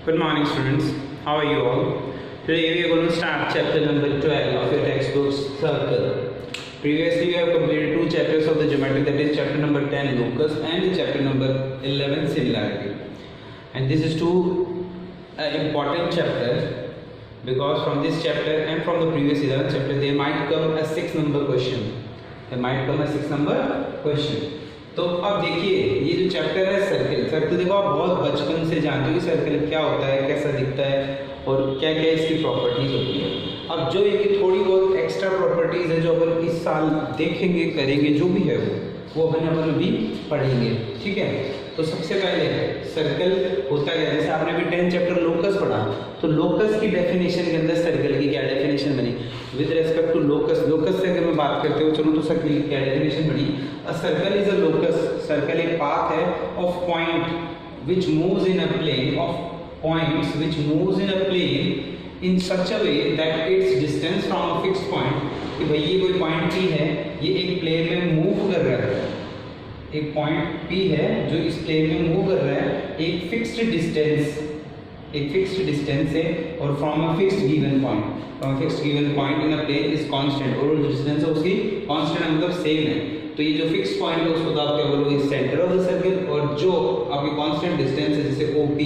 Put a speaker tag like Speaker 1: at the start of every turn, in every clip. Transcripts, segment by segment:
Speaker 1: Good morning, students. How are you all? Today we are going to start chapter number 12 of your textbook Circle. Previously we have completed two chapters of the geometry, that is chapter number 10 locus and chapter number 11 similarity. And this is two important chapter because from this chapter and from the previous 11 chapter there might come a 6 number question. तो अब देखिए ये जो chapter है circle देखो आप बहुत बचपन से जानते हो कि सर्कल क्या होता है, कैसा दिखता है और क्या क्या इसकी प्रॉपर्टीज होती है। अब जो ये थोड़ी बहुत एक्स्ट्रा प्रॉपर्टीज है जो अपन इस साल देखेंगे करेंगे जो भी है वो अपन अभी पढ़ेंगे, ठीक है। तो सबसे पहले सर्कल होता है, जैसे आपने अभी 10 चैप्टर लोकस पढ़ा तो लोकस की डेफिनेशन के अंदर सर्कल की क्या डेफिनेशन बनी विद रेस्पेक्ट टू लोकस से अगर मैं बात करते हो चलो तो सर्कल की क्या डेफिनेशन बनी। A circle is a locus, circle एक पाथ है of point which moves in a plane of points which moves in a plane in such a way that its distance from a fixed point, कि भाई ये कोई point P है, ये एक plane में मूव कर रहा है, एक पॉइंट P है जो इस प्लेन में मूव कर रहा है एक फिक्स्ड डिस्टेंस है और from a fixed given point in a plane is constant, और जो डिस्टेंस है उसकी कांस्टेंट मतलब सेम है। तो ये जो फिक्स्ड पॉइंट है उसको तो आप क्या बोलोगे सेंटर ऑफ द सर्कल, और जो आपकी कांस्टेंट डिस्टेंस है जैसे OP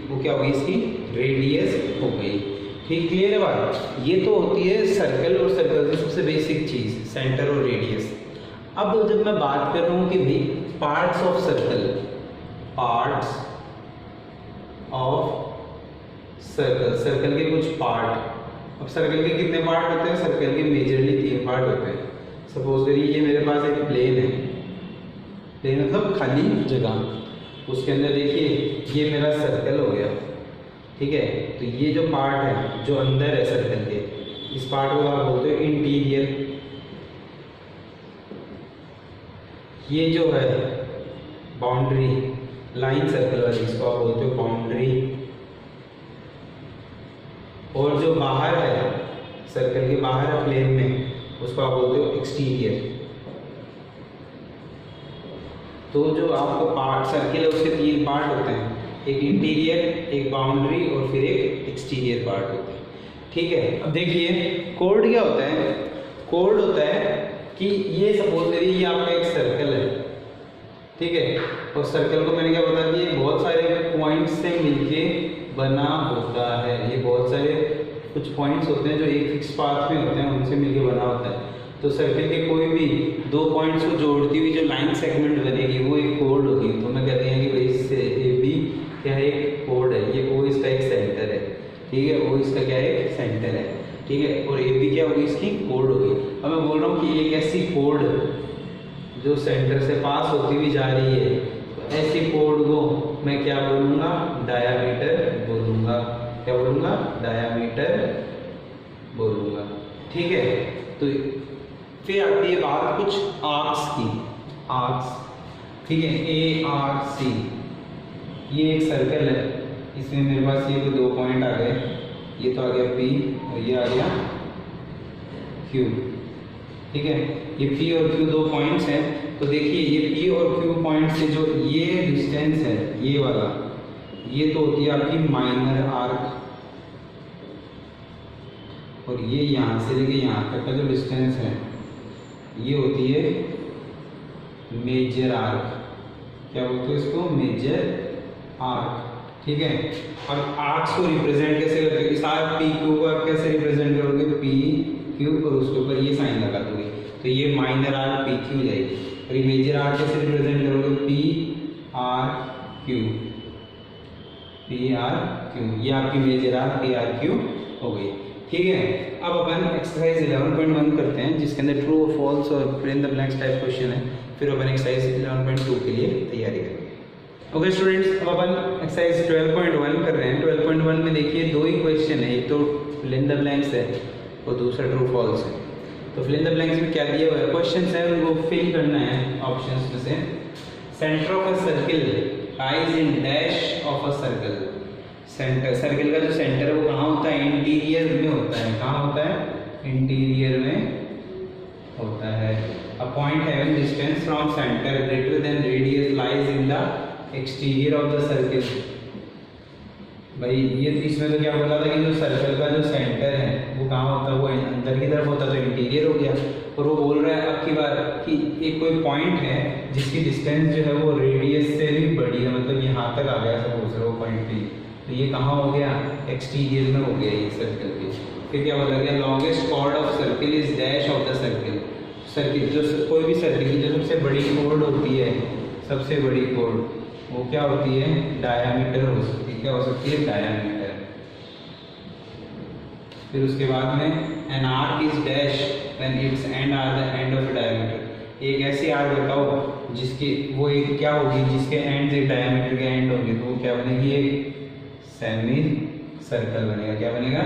Speaker 1: वो क्या होगी इसकी रेडियस हो गई। ठीक, क्लियर है बात। ये तो होती है सर्कल, और सर्कल की सबसे बेसिक चीज सेंटर और रेडियस। अब जब मैं बात कर रहा हूँ कि भाई पार्ट्स ऑफ सर्कल सर्कल के कुछ पार्ट। अब सर्कल के कितने पार्ट होते हैं? सर्कल के मेजरली 3 पार्ट होते हैं। सपोज करिए ये मेरे पास एक प्लेन है, प्लेन मतलब खाली जगह, उसके अंदर देखिए ये मेरा सर्कल हो गया, ठीक है। तो ये जो पार्ट है जो अंदर है सर्कल के, इस पार्ट को आप बोलते हो इंटीरियर। ये जो है बाउंड्री लाइन सर्कल वाली, इसको आप बोलते हो बाउंड्री। और जो बाहर है सर्कल के बाहर है प्लेन में, उसको आप बोलते हो एक्सटीरियर। तो जो आपको पार्ट सर्कल है उसके 3 पार्ट होते हैं, एक इंटीरियर, एक बाउंड्री और फिर एक एक्सटीरियर पार्ट होता है, ठीक है। अब देखिए कोड क्या होता है? कोड होता है कि ये सपोज करिए ये आपका एक सर्कल है, ठीक है, और सर्कल को मैंने क्या बता दिया बहुत सारे पॉइंट्स से मिलके बना होता है। ये बहुत सारे कुछ पॉइंट्स होते हैं जो एक फिक्स पाथ में होते हैं, उनसे मिलके बना होता है। तो सर्कल के कोई भी 2 पॉइंट्स को जोड़ती हुई जो लाइन सेगमेंट बनेगी वो एक कोड होगी। तो मैं कहते हैं कि भाई इससे AB क्या है, एक कोड है, ये O इसका एक सेंटर है, ठीक है, O इसका क्या है एक सेंटर है, ठीक है, और AB क्या होगी इसकी कोड होगी। अब मैं बोल रहा हूँ कि एक ऐसी कोड जो सेंटर से पास होती हुई जा रही है, तो ऐसी कोड को मैं क्या बोलूँगा? डायामीटर बोलूँगा। क्या बोलूँगा? डायामीटर बोलूँगा, ठीक है। तो फिर आती है बात कुछ आर्क्स की, ठीक है, ARC। ये एक सर्कल है, इसमें मेरे पास ये 2 पॉइंट आ गए, ये तो आ गया P और ये आ गया Q, ठीक है। ये P और Q 2 पॉइंट्स हैं। तो देखिए ये P और Q पॉइंट से जो ये डिस्टेंस है ये वाला, ये तो होती है आपकी माइनर आर्क, और ये यहाँ से लेके यहाँ तक का जो डिस्टेंस है ये होती है मेजर आर्क। क्या बोलते हैं इसको? मेजर आर्क, ठीक है। और आर्क्स को रिप्रेजेंट कैसे करते हैं? इस आर्क PQ को आप कैसे रिप्रेजेंट करोगे? PQ और उसके ऊपर ये साइन लगा दोगे, तो ये माइनर आर्क PQ जाएगी। और ये मेजर आर्क कैसे रिप्रेजेंट करोगे? PRQ, ये आपकी मेजर आर्क PRQ हो गई, ठीक है। अब अपन एक्सरसाइज 11.1 करते हैं जिसके अंदर ट्रू और फॉल्स और fill in the blanks type question है। फिर अपन एक्सरसाइज 11.2 के लिए तैयारी करेंगे। ओके स्टूडेंट्स, अब अपन एक्सरसाइज 12.1 कर रहे हैं। 12.1 में देखिए 2 ही क्वेश्चन है, एक तो फिल इन द ब्लैंक्स है और दूसरा ट्रू फॉल्स है। तो फिल इन द ब्लैंक्स में क्या दिया हुआ है? क्वेश्चन है उनको फिल करना है ऑप्शंस में से। Centre of a circle lies in dash of a circle. Centre, circle का जो सेंटर है वो कहाँ होता है? इंटीरियर में होता है। कहाँ होता है? इंटीरियर में होता है। A point having distance from centre greater than radius lies in the exterior of the circle. भाई ये इसमें तो क्या बोला था कि जो सर्कल का जो सेंटर है वो कहाँ होता है, वो अंदर की तरफ होता है, तो इंटीरियर हो गया। और वो बोल रहा है अब की बार कि एक कोई पॉइंट है जिसकी डिस्टेंस जो है वो रेडियस से भी बड़ी है, मतलब यहाँ तक आ गया सपोज करो पॉइंट पे, तो ये कहाँ हो गया, एक्सटीरियर में हो गया ये सर्कल के। फिर क्या बोला गया, longest chord of circle is dash of the circle. Circle जो कोई भी सर्किल की जो सबसे बड़ी कॉर्ड होती है, सबसे बड़ी कॉर्ड वो क्या होती है, डायामीटर हो सकती है, क्या हो सकती है, डायामीटर। फिर उसके बाद में an arc is dash when its end are the end of diameter. एक ऐसी आर्क बताओ जिसकी वो एक क्या होगी, जिसके एंड एक डायमीटर के एंड होंगे, तो वो क्या बनेगी, एक सेमी सर्कल बनेगा। क्या बनेगा,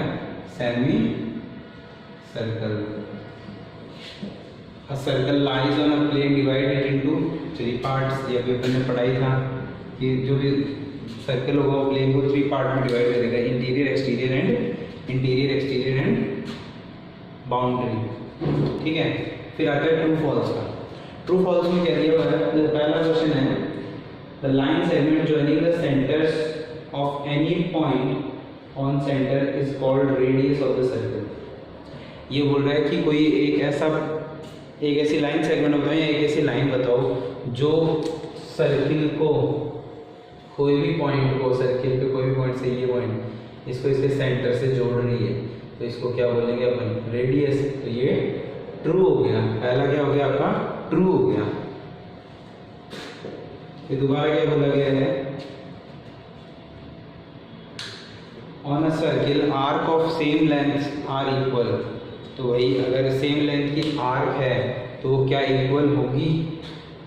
Speaker 1: semi circle. A circle lies on a plane divided into 3 parts. ये अभी अपन ने पढ़ाई था कि जो भी सर्कल होगा वो प्लेन को 3 पार्ट में डिवाइड करेगा, इंटीरियर एक्सटीरियर एंड बाउंड्री। ठीक है, फिर आता है ट्रू फॉल्स का। ट्रू फॉल्स में क्या दिया हुआ है, पहला क्वेश्चन है the line segment joining the centres of any point on centre is called radius of the circle. ये बोल रहा है कि कोई एक ऐसी लाइन सेगमेंट होता है, एक ऐसी लाइन बताओ जो सर्किल को, कोई भी पॉइंट को, सर्किल पे कोई भी पॉइंट से ये पॉइंट इसको इसके सेंटर से जोड़ रही है, तो इसको क्या बोलेंगे अपन, रेडियस। तो ये ट्रू हो गया, पहला क्या हो गया आपका, ट्रू हो गया। फिर दोबारा क्या बोला गया है, on a circle arc of same length are equal. तो वही अगर सेम लेंथ की आर्क है तो क्या इक्वल होगी,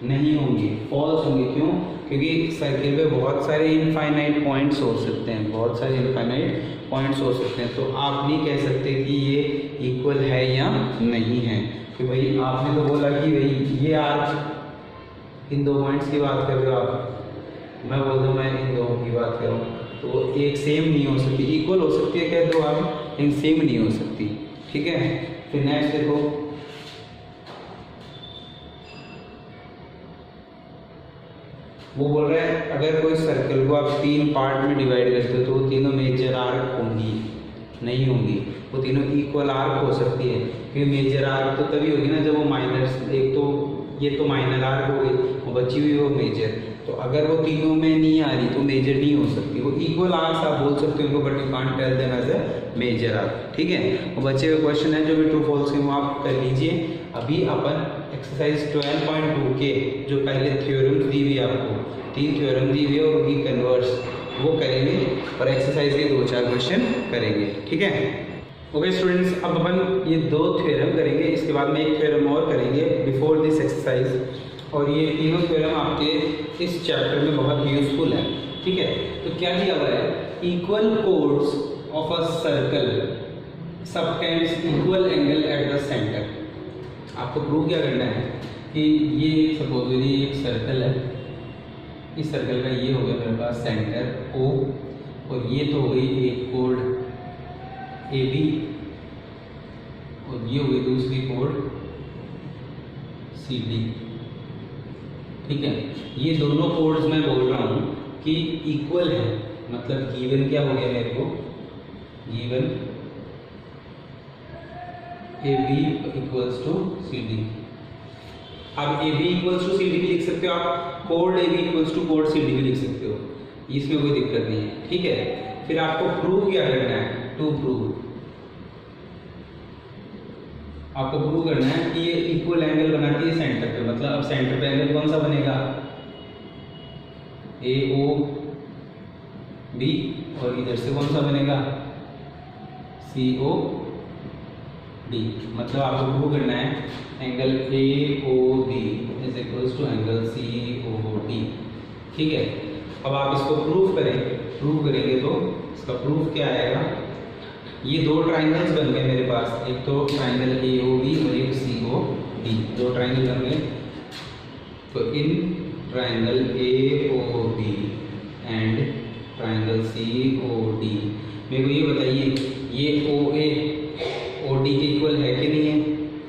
Speaker 1: नहीं होंगी, फॉल्स होंगी। क्यों, क्योंकि सर्किल पे बहुत सारे इनफाइनाइट पॉइंट्स हो सकते हैं, बहुत सारे इनफाइनाइट पॉइंट्स हो सकते हैं, तो आप नहीं कह सकते कि ये इक्वल है या नहीं है। कि भाई आपने तो बोला कि भाई ये आर्क, इन 2 पॉइंट्स की बात कर रहे हो आप, मैं बोल दूँ मैं इन 2 की बात कर रहा हूँ, तो एक सेम नहीं हो सकती, इक्वल हो सकती है कह दो आप, इन सेम नहीं हो सकती। ठीक है, फिर नेक्स्ट देखो, वो बोल रहा है अगर कोई सर्कल को आप 3 पार्ट में डिवाइड करते हो तो वो तीनों मेजर आर्क होंगी, नहीं होंगी, वो तीनों इक्वल आर्क हो सकती है। क्योंकि मेजर आर्क तो तभी होगी ना जब वो माइनर, एक तो ये तो माइनर आर्क हो गई, वो बची हुई वो मेजर। तो अगर वो तीनों में नहीं आ रही तो मेजर नहीं हो सकती, वो इक्वल आर्क्स आप बोल सकते हो उनको, but you can't tell them as a major arc. ठीक है, वो बचे हुए क्वेश्चन है जो भी ट्रू फॉल्स है वो आप कर लीजिए। अभी अपन एक्सरसाइज 12.2 के जो पहले थ्योरम दी हुई आपको, 3 थ्योरम दी हुई है और उनकी कन्वर्स वो करेंगे, और एक्सरसाइज के 2-4 क्वेश्चन करेंगे। ठीक है, ओके स्टूडेंट्स, अब अपन ये 2 थ्योरम करेंगे, इसके बाद में एक थ्योरम और करेंगे बिफोर दिस एक्सरसाइज, और ये तीनों थ्योरम आपके इस चैप्टर में बहुत यूजफुल है। ठीक है, तो क्या दिया हुआ है, equal chords of a circle subtends equal angle at the centre. आपको प्रूव क्या करना है कि ये सपोज ये एक सर्कल है, इस सर्कल का ये हो गया मेरे पास सेंटर O, और ये तो हो गई एक कोड AB, और ये हो गई दूसरी कोड CD। ठीक है, ये दोनों कोड्स मैं बोल रहा हूँ कि इक्वल है, मतलब गिवन क्या हो गया मेरे को, given AB equals to CD। अब AB इक्वल्स टू CD भी लिख सकते हो आप, कोड AB इक्वल्स टू कोड CD भी लिख सकते हो, इसमें कोई दिक्कत नहीं है। ठीक है, फिर आपको प्रूव क्या करना है, टू प्रूव, आपको प्रूव करना है कि ये इक्वल एंगल बनाती है सेंटर पे। मतलब अब सेंटर पे एंगल कौन सा बनेगा, AOB, और इधर से कौन सा बनेगा, COD। मतलब आपको प्रूव करना है angle AOB is equals to angle COD। ठीक है, अब आप इसको प्रूव करेंगे तो इसका प्रूफ क्या आएगा, ये 2 ट्राइंगल्स बन गए मेरे पास, एक तो ट्राइंगल AOB और एक COD, 2 ट्राइंगल बन गए। तो in triangle AOB and triangle COD, मेरे को ये बताइए ये OA OD के इक्वल है कि नहीं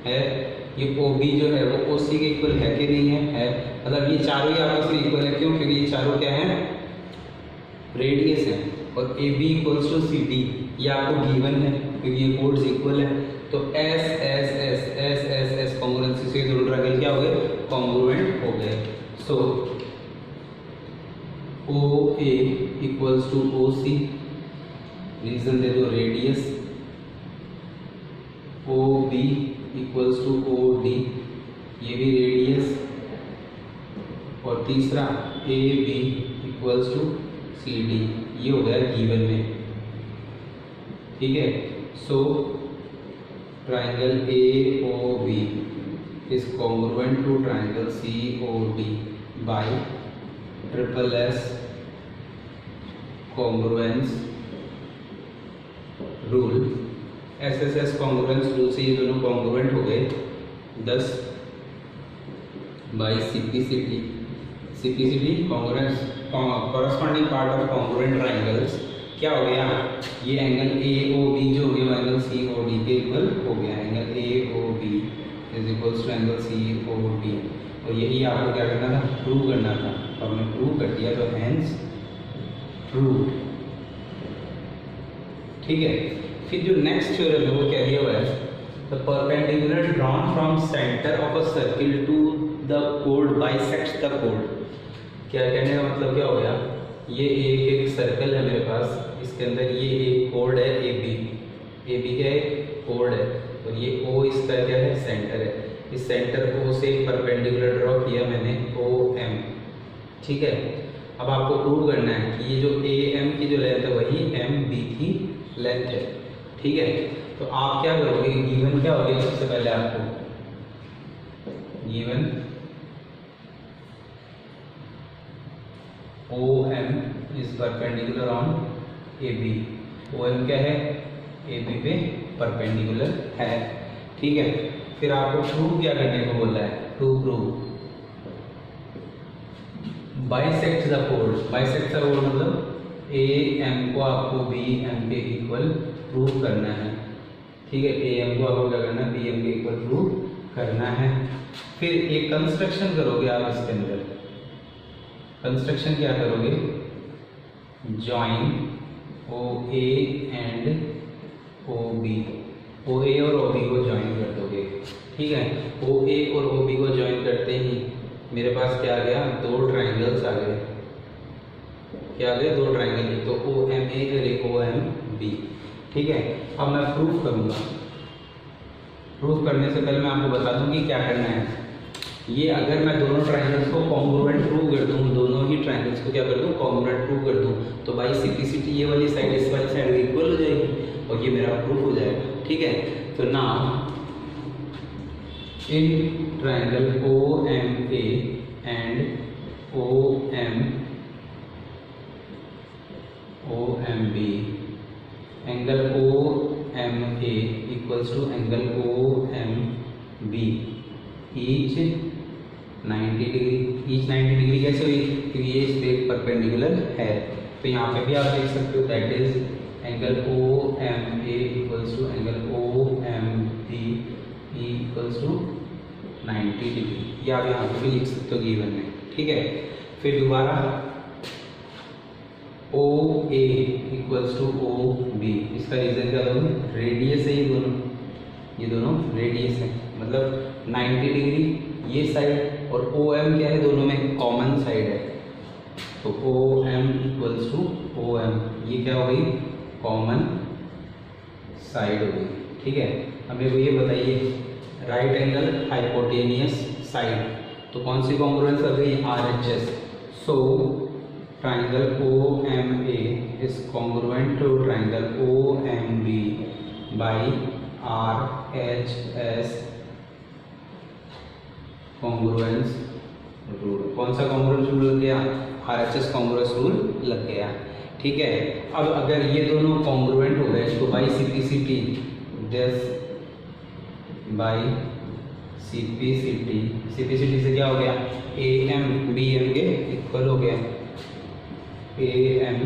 Speaker 1: है, ये OB जो है वो OC के इक्वल है कि नहीं है। मतलब ये चारों ही आपस में इक्वल है, क्यों, क्योंकि ये चारों क्या है, रेडियस है। और A B equals to C D, ये आपको गिवन है क्योंकि ये कोड्स इक्वल है। तो S S S S S S congruency से दोनों ट्रायंगल क्या हो गए, कॉन्ग्रुएंट हो गए। So O A equals to O C, reason दे दो radius, O B equals to O D, ये भी रेडियस, और तीसरा A B equals to C D, ये हो गया गिवन में। ठीक है, so triangle A O B is congruent to triangle C O D by triple S congruence rule. S S S congruence rule से ये दोनों कॉन्ग्रुएंट हो गए। 10 by CPCT, CPCT congruence corresponding part of congruent triangles क्या हो गया, ये angle A O B जो हो गया एंगल सी ओ डी के इक्वल हो गया। Angle A O B is equals to angle C O D, और यही आपको क्या करना था, प्रूव करना था। तो हमने प्रूव कर दिया, तो हेंस प्रूव्ड। ठीक है, फिर जो नेक्स्ट थ्योरम है वो क्या दिया हुआ है, the perpendicular drawn from centre of a circle to the code bisects the code. क्या कहने का मतलब क्या हो गया, ये एक सर्कल है मेरे पास, इसके अंदर ये एक कोड है ए बी क्या है, कोड है, और ये ओ इसका क्या है, सेंटर है। इस सेंटर ओ से परपेंडिकुलर ड्रॉ किया मैंने ओ एम। ठीक है, अब आपको प्रूव करना है कि ये जो ए एम की जो लेंथ है वही एम बी की लेंथ है। ठीक है, तो आप क्या करोगे, गिवन क्या हो गया, सबसे पहले आपको given O M is perpendicular on A B. O M क्या है, ए बी पे परपेंडिकुलर है। ठीक है, फिर आपको प्रूव क्या करने को बोला है, टू प्रूव बाइसेक्ट द कोड। बाइसेक्ट द कोड मतलब ए एम को आपको बी एम के इक्वल प्रूव करना है। ठीक है, ए एम को आपको क्या करना है, बी एम के इक्वल प्रूव करना है। फिर एक कंस्ट्रक्शन करोगे आप इसके अंदर, कंस्ट्रक्शन क्या करोगे, join O A and O B, O A और ओ बी को ज्वाइन कर दोगे। ठीक है, ओ ए और ओ बी को ज्वाइन करते ही मेरे पास क्या आ गया, दो ट्राइंगल्स आ गए। क्या आ गए, दो ट्राइंगल, एक तो ओ एम ए और एक ओ एम बी। ठीक है, अब मैं प्रूफ करूँगा। प्रूफ करने से पहले मैं आपको बता दूं कि क्या करना है। ये अगर मैं दोनों ट्राइंगल्स को कॉन्ग्रुएंट प्रूव कर दूं, दोनों ही ट्राइंगल्स को क्या कर दूं, कॉन्ग्रुएंट प्रूव कर दूं, तो बाई सिंप्लिसिटी ये वाली साइड इस वाली साइड इक्वल हो जाएगी और ये मेरा प्रूफ हो जाएगा। ठीक है, तो now in triangle O M A and O M B, angle O M A equals to angle O M B, each 90 degree. Each 90 degree कैसे हुई, क्योंकि ये इस पे परपेंडिकुलर है। तो यहाँ पे भी आप देख सकते हो, that is angle O M A equals to angle O M B equals to 90 degree. ये आप यहाँ पे भी लिख सकते हो गिवन में। ठीक है, फिर दोबारा ओ A equals to O B, इसका रीजन क्या दोनों रेडियस है, ये दोनों रेडियस है, मतलब 90 डिग्री ये साइड, और ओ एम क्या है, दोनों में कॉमन साइड है। तो O M equals to O M, ये क्या हो गई, कॉमन साइड हो गई। ठीक है, अब मेरे को ये बताइए, राइट एंगल हाइपोटेनियस साइड, तो कौन सी कॉन्ग्रुएंस आ गई, R H S. So triangle O M A is congruent to triangle O M B by R H S congruence rule. कौन सा कॉन्ग्रुएंस रूल लग गया, R H S congruence rule लग गया। ठीक है, अब अगर ये दोनों कॉन्ग्रुएंट हो गए तो by CPCT, this by CPCT, CPCT से क्या हो गया, ए एम बी एम के इक्वल हो गया। A M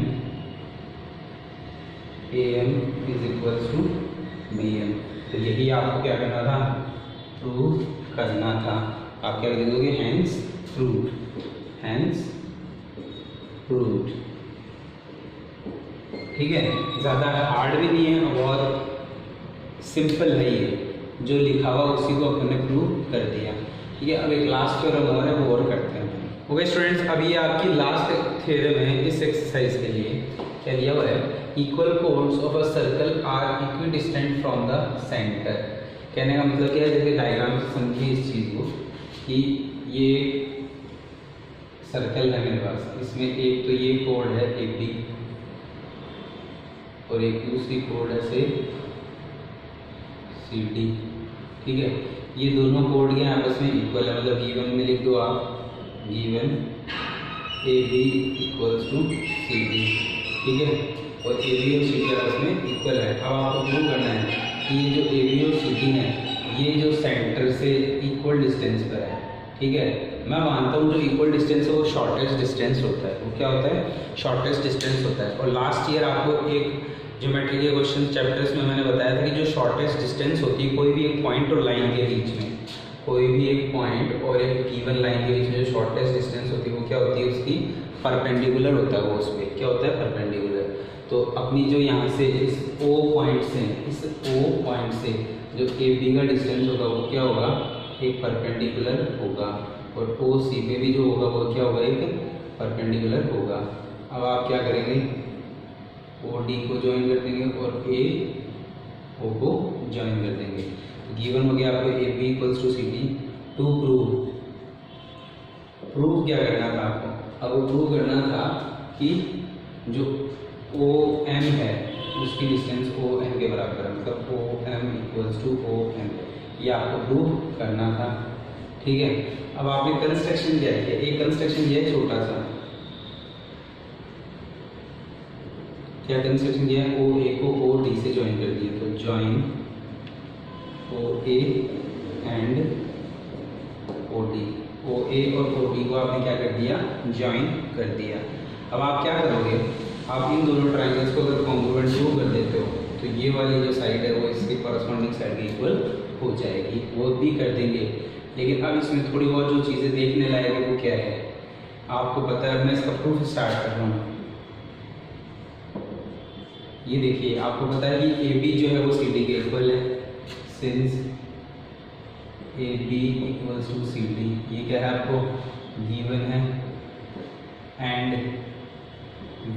Speaker 1: is equals to B M. तो यही आपको क्या करना था, प्रूव करना था। आप क्या लिख दोगे, हेंस प्रूव्ड, हेंस प्रूव्ड। ठीक है, ज़्यादा हार्ड भी नहीं है, बहुत सिंपल है ये, जो लिखा हुआ उसी को अपने प्रूव कर दिया। ठीक है, अब एक लास्ट थ्योरम और है, वो और करते हैं। ओके स्टूडेंट्स, अब ये आपकी लास्ट थ्योरम है इस एक्सरसाइज के लिए। क्या दिया हुआ है, equal chords of a circle are equidistant from the centre. कहने का मतलब क्या है, जैसे डायग्राम से समझिए इस चीज़ को कि ये सर्कल है मेरे पास, इसमें एक तो ये कोड है ए बी और एक दूसरी कोड है से सी डी। ठीक है, ये दोनों कोड के आपस में इक्वल है, मतलब गिवन में लिख दो आप, given A B equals to C D. ठीक है, और ए बी और सी डी आपस में इक्वल है। अब आपको प्रूव करना है कि ये जो ए बी और सी डी है ये जो सेंटर से इक्वल डिस्टेंस पर है। ठीक है, मैं मानता हूँ जो इक्वल डिस्टेंस है वो शॉर्टेस्ट डिस्टेंस होता है। वो क्या होता है, शॉर्टेस्ट डिस्टेंस होता है। और लास्ट ईयर आपको एक ज्योमेट्री के क्वेश्चन चैप्टर्स में मैंने बताया था कि जो शॉर्टेस्ट डिस्टेंस होती है कोई भी एक पॉइंट और लाइन के बीच में, कोई भी एक पॉइंट और एक गिवन लाइन के बीच में जो शॉर्टेस्ट डिस्टेंस होती है वो क्या होती है, उसकी परपेंडिकुलर होता है। वो उस पर क्या होता है, परपेंडिकुलर। तो अपनी जो यहाँ से इस ओ पॉइंट से, इस ओ पॉइंट से जो ए बी का डिस्टेंस होगा वो क्या होगा, एक परपेंडिकुलर होगा। और ओ सी पे भी जो होगा वो क्या होगा, एक परपेंडिकुलर होगा। अब आप क्या करेंगे, ओ डी को ज्वाइन कर देंगे और ए ओ को ज्वाइन कर देंगे। तो गिवन हो गया आपको A B equals to C D. To prove क्या करना था आपको, अब वो प्रूव करना था कि जो ओ एम है उसकी डिस्टेंस ओ एम के बराबर है, मतलब O M equals to O M, ये आपको प्रूव करना था। ठीक है, अब आपने कंस्ट्रक्शन क्या किया, एक कंस्ट्रक्शन किया है छोटा सा, क्या कंस्ट्रक्शन किया है, ओ ए को ओ डी से ज्वाइन कर दिया। तो join O A and O D, O A और ओ डी को आपने क्या कर दिया, ज्वाइन कर दिया। अब आप क्या करोगे, आप इन दोनों ट्राइंगल्स को अगर कॉन्ग्रुएंट प्रूव कर देते हो तो ये वाली जो साइड है वो इसके कॉरस्पॉन्डिंग साइड के इक्वल हो जाएगी, वो भी कर देंगे। लेकिन अब इसमें थोड़ी बहुत जो चीज़ें देखने लायक है वो क्या है, आपको पता है। मैं इसका प्रूफ स्टार्ट कर रहा हूँ। ये देखिए, आपको पता है कि ए बी जो है वो सी डी के इक्वल है, since A B equals to C D, ये क्या है आपको गिवन है। एंड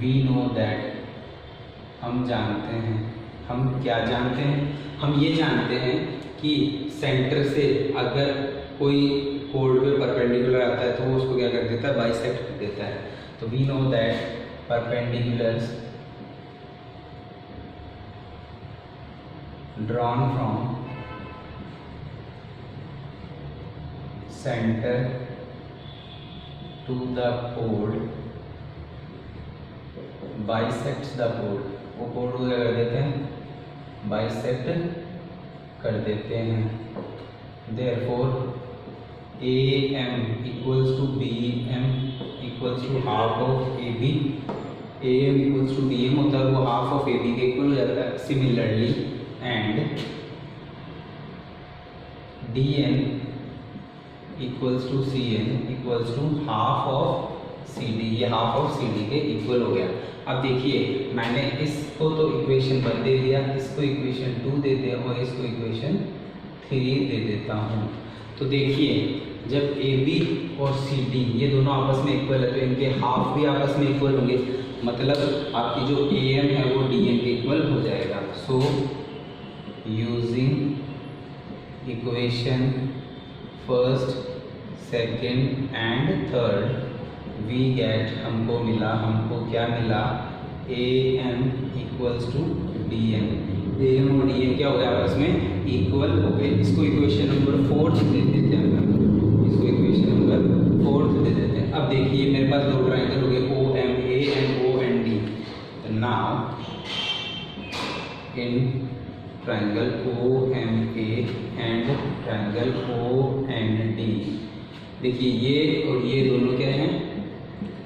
Speaker 1: वी नो दैट, हम जानते हैं, हम क्या जानते हैं, हम ये जानते हैं कि सेंटर से अगर कोई कोड पे परपेंडिकुलर आता है तो वो उसको क्या कर देता है, बाइसेक्ट कर देता है। तो we know that perpendiculars drawn from center to the chord bisects the chord, वो chord को क्या कर देते हैं, बाइसेक्ट कर देते हैं। therefore a m equals to b m equals to half of a b, a m equals to b m होता है वो half of a b के इक्वल हो जाता है। Similarly and dn equals to cn equals to half of cd, ये half of cd के equal हो गया। अब देखिए, मैंने इसको तो इक्वेशन 1 दे दिया, इसको इक्वेशन 2 दे दिया और इसको इक्वेशन 3 दे देता हूँ। तो देखिए, जब ए बी और सी डी ये दोनों आपस में इक्वल है तो इनके हाफ भी आपस में इक्वल होंगे, मतलब आपकी जो ए एम है वो डी एम के इक्वल हो जाएगा। So using equation first, second and third we get, हमको मिला, हमको क्या मिला, A M equals to D M. A M और डी एम क्या हो गया, आपस में इक्वल हो गए। इसको इक्वेशन नंबर 4 दे देते हैं, इसको इक्वेशन नंबर 4 दे देते हैं। अब देखिए, मेरे पास दो ट्राइंगल हो गए O M A and O N D. Now in triangle O M A and triangle O N D, देखिए ये और ये दोनों क्या हैं,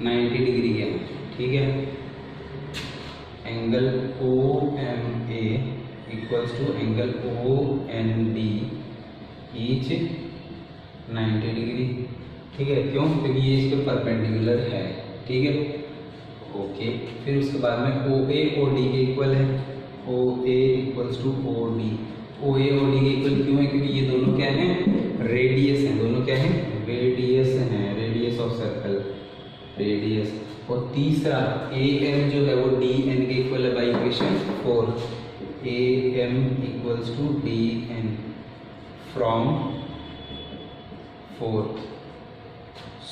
Speaker 1: 90 डिग्री के हैं। ठीक है, angle O M A equals to angle O N D each 90 degree. ठीक है, क्यों, क्योंकि ये इसके परपेंडिकुलर है। ठीक है, ओके, फिर उसके बाद में ओ ए ओ डी के इक्वल है, ओ A equals to O D. O A O D के इक्वल क्यों है? क्योंकि ये दोनों क्या हैं? रेडियस हैं। दोनों क्या हैं? रेडियस हैं, रेडियस ऑफ सर्कल, रेडियस। और तीसरा ए एम जो है वो डी एन के इक्वल है by equation 4, A M equals to D N from 4th।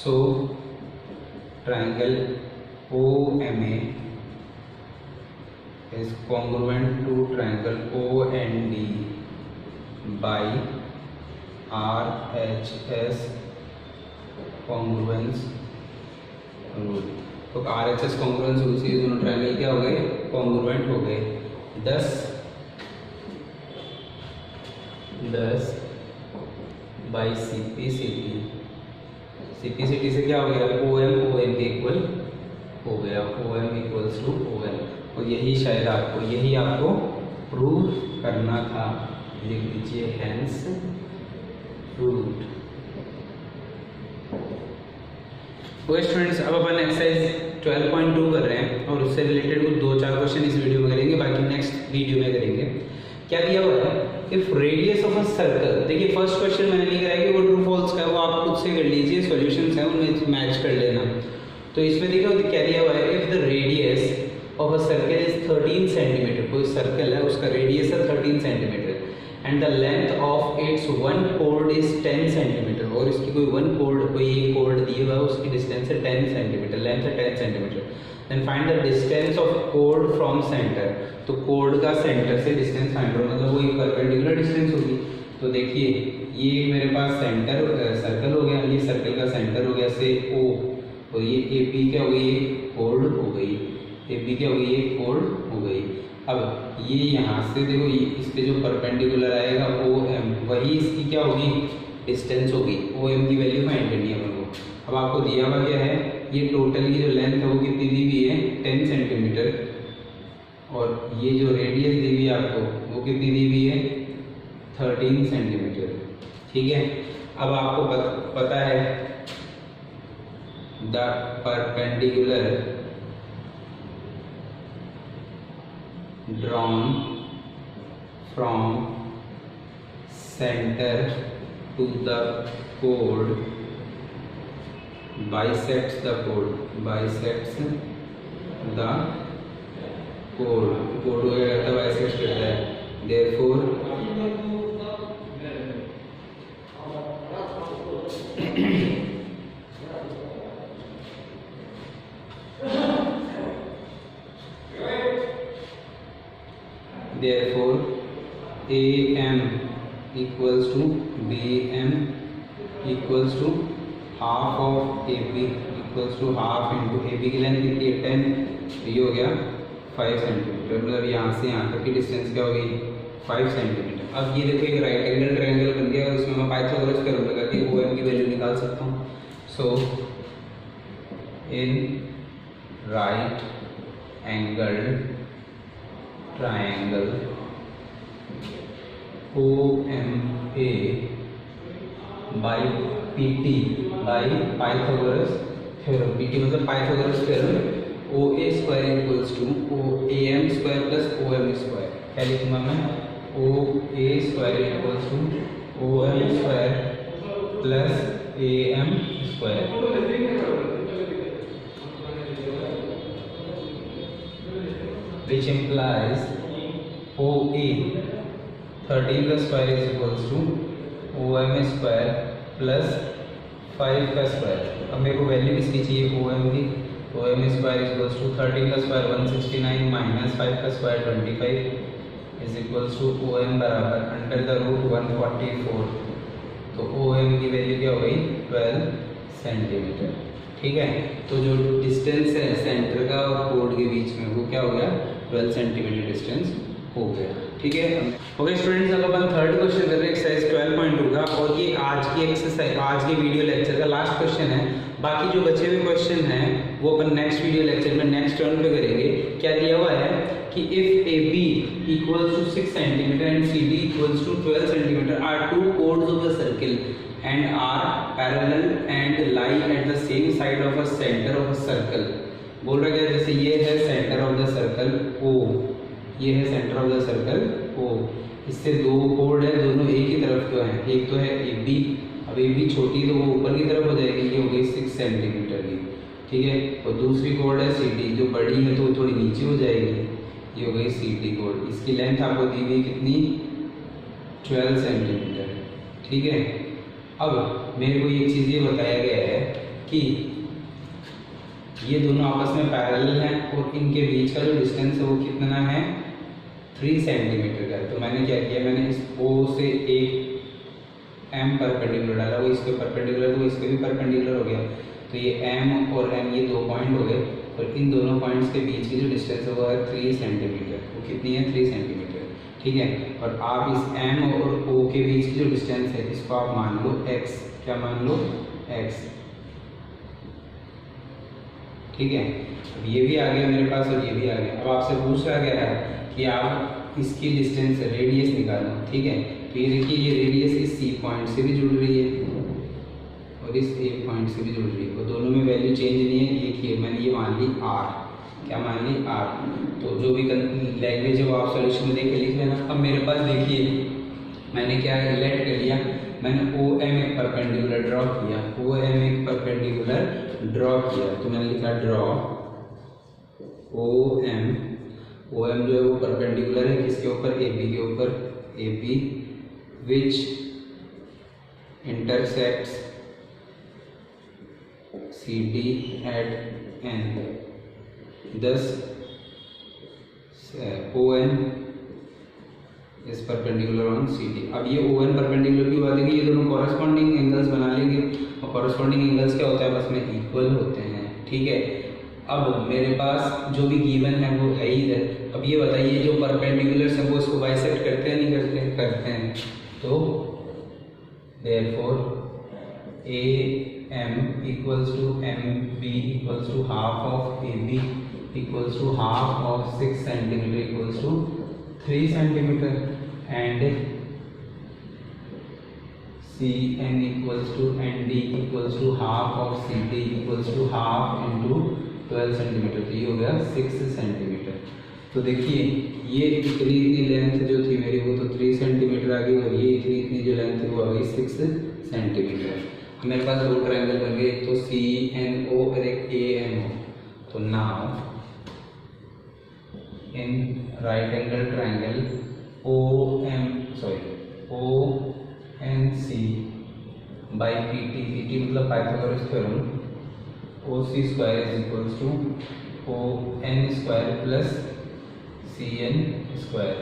Speaker 1: सो triangle OMA is congruent to triangle OND by RHS congruence rule। तो RHS congruence rule से ये दोनों ट्रायंगल क्या हो गए? कॉन्ग्रुएंट हो गए। 10 बाई CPCT से क्या हो गया? OM के इक्वल हो गया, OM इक्वल्स टू ON। और यही आपको प्रूव करना था। लिख दीजिए हेंस प्रूव्ड। ओके स्टूडेंट्स, अब अपन एक्सरसाइज 12.2 कर रहे हैं और उससे रिलेटेड कुछ 2-4 क्वेश्चन इस वीडियो में करेंगे, बाकी नेक्स्ट वीडियो में करेंगे। क्या दिया हुआ है? If radius of a circle, देखिए फर्स्ट क्वेश्चन मैंने नहीं कराया कि वो ट्रू फॉल्स का है, वो आप खुद से कर लीजिए, सॉल्यूशंस है उनमें मैच कर लेना। तो इसमें देखो क्या दिया हुआ है? If the radius of a circle is 13 centimetre, कोई सर्कल है उसका रेडियस है 13 centimetre and the length of its one chord is 10 centimetre, और इसकी कोई एक कोर्ड दिया हुआ है, उसकी डिस्टेंस है 10 सेंटीमीटर, लेंथ है 10 centimetre. Then find the distance of chord from centre. तो कोर्ड का सेंटर से डिस्टेंस फाइंड करो, मतलब वो एक परपेंडिकुलर डिस्टेंस होगी। तो देखिए ये मेरे पास सर्कल हो गया, ये सर्कल का सेंटर हो गया से O, और ये ए पी क्या हो गई? कोर्ड हो गई। ए पी क्या हो गई? ये कोर्ड हो गई। अब ये यहाँ से देखो, ये इस पे जो परपेंडिकुलर आएगा ओ एम, वही इसकी क्या होगी? डिस्टेंस होगी। ओ एम की वैल्यू फाइंड करनी है अपन को। अब आपको दिया हुआ क्या है? ये टोटल की जो लेंथ है वो कितनी दी हुई है? 10 सेंटीमीटर, और ये जो रेडियस दी हुई है आपको वो कितनी दी हुई है? 13 सेंटीमीटर। ठीक है, अब आपको पता है the perpendicular drawn from center to the chord bisects the chord हो गया, bisects करता है। therefore AM equals to BM equals to half of AB equals to half into AB की लेंथ कितनी है? 10, ये हो गया 5 सेंटीमीटर, मतलब यहाँ से यहाँ तक की डिस्टेंस क्या होगी? 5 सेंटीमीटर। अब ये देखो एक राइट एंगल ट्रायंगल बन गया, और इसमें मैं पाइथागोरस थ्योरम लगा के OM की वैल्यू निकाल सकता हूँ। So in right angle triangle OMA by PT by Pythagoras theorem। PT मतलब Pythagoras theorem। OA square equals to AM square plus OM square। क्या लिखूंगा मैं? OA square equals to OM square plus AM square, which implies OA 13 का square is equals to OM square plus 5 का square. अब मेरे को value किसकी चाहिए? OM की। OM square is equals to 13 का स्क्वायर 169 माइनस 5 का square 25 is equals to OM बराबर अंडर द रूट 144। तो OM की वैल्यू क्या हो गई? 12 सेंटीमीटर। ठीक है, तो जो डिस्टेंस है सेंटर का और कोड के बीच में वो क्या हो गया? 12 सेंटीमीटर डिस्टेंस हो गया। ठीक है, ओके स्टूडेंट्स, अब अपन थर्ड क्वेश्चन कर रहे हैं एक्सरसाइज 12.2 का, और ये आज की एक्सरसाइज, आज के वीडियो लेक्चर का लास्ट क्वेश्चन है। बाकी जो बचे हुए क्वेश्चन हैं वो अपन नेक्स्ट वीडियो लेक्चर में नेक्स्ट टर्न पे करेंगे। क्या दिया हुआ है कि if AB equals to 6 centimetre and CD equals to 12 centimetre are two chords of the circle and are parallel and lie at the same side of a center of a circle, बोल रहा क्या, जैसे ये है centre of the circle O, ये है centre of the circle O, इससे दो कोड है, दोनों एक ही तरफ तो है, एक तो है ए बी, अब ए बी छोटी तो वो ऊपर की तरफ हो जाएगी, ये हो गई 6 सेंटीमीटर की, ठीक है। और दूसरी कोड है सी डी, जो बड़ी है तो वो थोड़ी नीचे हो जाएगी, ये हो गई सी डी कोड। इसकी लेंथ आपको दी हुई कितनी, 12 सेंटीमीटर, ठीक है। अब मेरे को ये चीज़ ये बताया गया है कि ये दोनों आपस में पैरेलल हैं और इनके बीच का जो डिस्टेंस है वो कितना है, 3 सेंटीमीटर का है। तो मैंने क्या किया, मैंने इस ओ से एक एम परपेंडिकुलर डाला, वो इसके परपेंडिकुलर, वो इसके भी परपेंडिकुलर हो गया, तो ये एम और एम ये 2 पॉइंट हो गए, और इन दोनों पॉइंट्स के बीच की जो डिस्टेंस है वो है 3 सेंटीमीटर। वो कितनी है, 3 सेंटीमीटर, ठीक है। और आप इस एम और ओ के बीच की जो डिस्टेंस है इसको आप मान लो एक्स, क्या मान लो, एक्स, ठीक है। अब ये भी आ गया मेरे पास और ये भी आ गया। अब आपसे पूछ रहा गया है कि आप इसकी डिस्टेंस रेडियस निकालो, ठीक है। तो ये देखिए, ये रेडियस इस सी पॉइंट से भी जुड़ रही है और इस ए पॉइंट से भी जुड़ रही है, और दोनों में वैल्यू चेंज नहीं है। एक ही है, मैंने ये मान ली आर, क्या मान ली, आर। तो जो भी लैंग्वेज है वो आप सॉल्यूशन में देख के लिख लेना। अब मेरे पास देखिए मैंने क्या रिलेट कर लिया, मैंने ओ एम एक परपेंडिकुलर ड्रॉ किया, ओ एम एक परपेंडिकुलर ड्रॉ किया, तो मैंने लिखा ड्रॉ ओ एम जो है वो परपेंडिकुलर है किसके ऊपर, ए बी के ऊपर, A B which intersects C D at N, thus O N is perpendicular on C D. अब ये ओ एन परपेंडिकुलर की बात है कि ये दोनों कॉरेस्पॉन्डिंग एंगल्स बना लेंगे, और कॉरेस्पॉन्डिंग एंगल्स क्या होता है, बस में इक्वल होते हैं, ठीक है। अब मेरे पास जो भी गिवन है वो है ही इधर। अब ये बताइए जो परपेंडिकुलर्स हैं वो इसको बाइसेक्ट करते हैं, नहीं करते हैं, करते हैं। तो therefore A M equals to M B equals to half of A B equals to half of 6 centimetre equals to 3 centimetre, and C N equals to N D equals to half of C D equals to half into 12 centimetre, तो ये हो गया 6 centimetre. तो देखिए ये इतनी length जो थी मेरी वो तो 3 सेंटीमीटर आ गई, और ये इतनी जो लेंथ थी वो आ गई 6 सेंटीमीटर। मेरे पास दो ट्रायंगल बन गए, तो सी एन ओ और एक ए एन ओ। तो now in right angle triangle O N C by P T, P T मतलब Pythagoras theorem, O C square is equals to O N square plus C N square.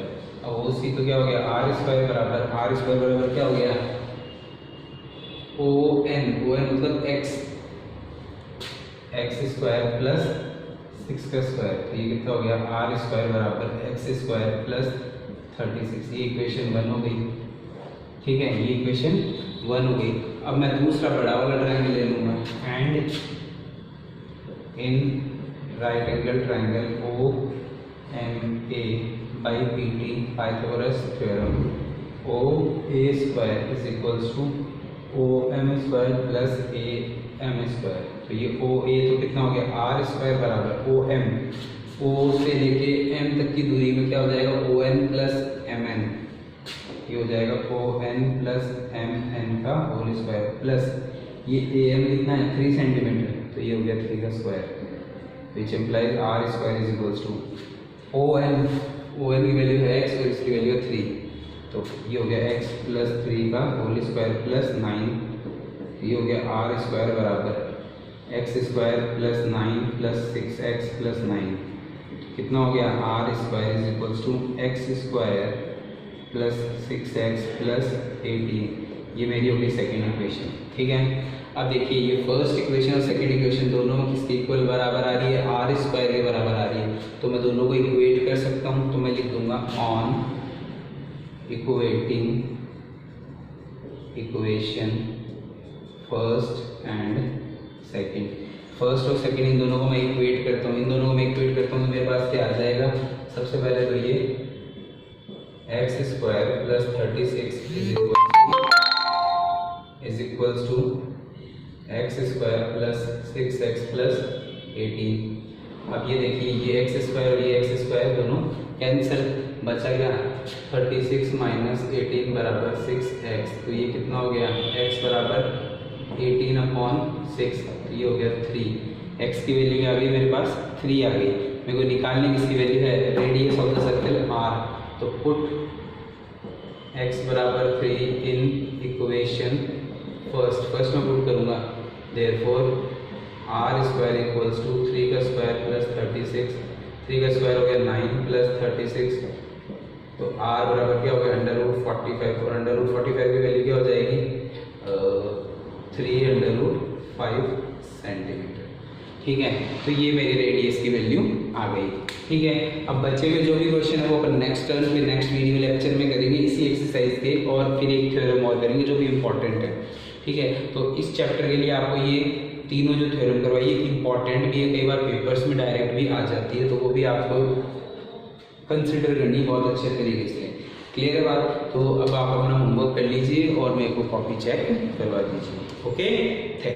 Speaker 1: अब O सी तो क्या हो गया, R square बराबर क्या हो गया, ओ एन मतलब एक्स स्क्वायर प्लस 6 का स्क्वायर, तो ये कितना हो गया, आर स्क्वायर बराबर एक्स स्क्वायर प्लस 36। ये इक्वेशन 1 हो गई, ठीक है, ये इक्वेशन 1 हो गई। अब मैं दूसरा बड़ा वाला ट्रायंगल ले लूँगा, and in right angle triangle O M A by P T Pythagoras theorem, O A square is equals to O M square plus A M square. तो ये ओ ए तो कितना हो गया, आर स्क्वायर बराबर ओ एम, ओ से लेके एम तक की दूरी में क्या हो जाएगा, O N plus M N, ये हो जाएगा O N plus M N का होल स्क्वायर, प्लस ये ए एम कितना है 3 सेंटीमीटर, तो ये हो गया 3 का square, which implies R square is equals to O N की वैल्यू है एक्स और इसकी वैल्यू है 3, तो ये हो गया एक्स प्लस 3 का होल स्क्वायर प्लस 9, ये हो गया आर स्क्वायर बराबर X square plus 9 plus 6x plus 9, कितना हो गया, R square is equals to X square plus 6x plus 18। ये मेरी होगी सेकेंड इक्वेशन, ठीक है। अब देखिए ये फर्स्ट इक्वेशन और सेकेंड इक्वेशन दोनों किसके इक्वल बराबर आ रही है, आर स्क्वायर के बराबर आ रही है, तो मैं दोनों को इक्वेट कर सकता हूँ। तो मैं लिख दूंगा on equating equation first and second, first और सेकेंड इन दोनों को मैं इक्वेट करता हूँ, तो मेरे पास क्या आ जाएगा, सबसे पहले तो ये X square plus 36 is equals to X square plus 6x plus 18। अब ये देखिए ये एक्स स्क्वायर और ये एक्स स्क्वायर दोनों कैंसिल, बचा क्या 36 माइनस 18 बराबर 6x। तो ये कितना हो गया x बराबर 18/6, तो ये हो गया 3। x की वैल्यू आ गई मेरे पास 3 आ गई। मेरे को निकालने की इसकी वैल्यू है radius of the circle r, तो पुट x बराबर 3 इन इक्वेशन फर्स्ट में पुट करूँगा, therefore r square equals to 3 का स्क्वायर प्लस 36, 3 का स्क्वायर हो गया 9 प्लस 36, तो r बराबर क्या हो गया √45, और √45 की वैल्यू क्या हो जाएगी 3√5 सेंटीमीटर। ठीक है, तो ये मेरी रेडियस की वैल्यू आ गई। ठीक है, अब बच्चे में जो भी क्वेश्चन है वो अपन नेक्स्ट टर्न में नेक्स्ट वीडियो लेक्चर में करेंगे इसी एक्सरसाइज के, और फिर एक थ्योरम और करेंगे जो भी इम्पोर्टेंट है। ठीक है, तो इस चैप्टर के लिए आपको ये तीनों जो थ्योरम करवाइए इंपॉर्टेंट भी है, कई बार पेपर्स में डायरेक्ट भी आ जाती है, तो वो भी आपको कंसिडर करनी बहुत अच्छे तरीके से। क्लियर है बात? तो अब आप अपना होमवर्क कर लीजिए और मेरे को कॉपी चेक करवा दीजिए। Okay, thank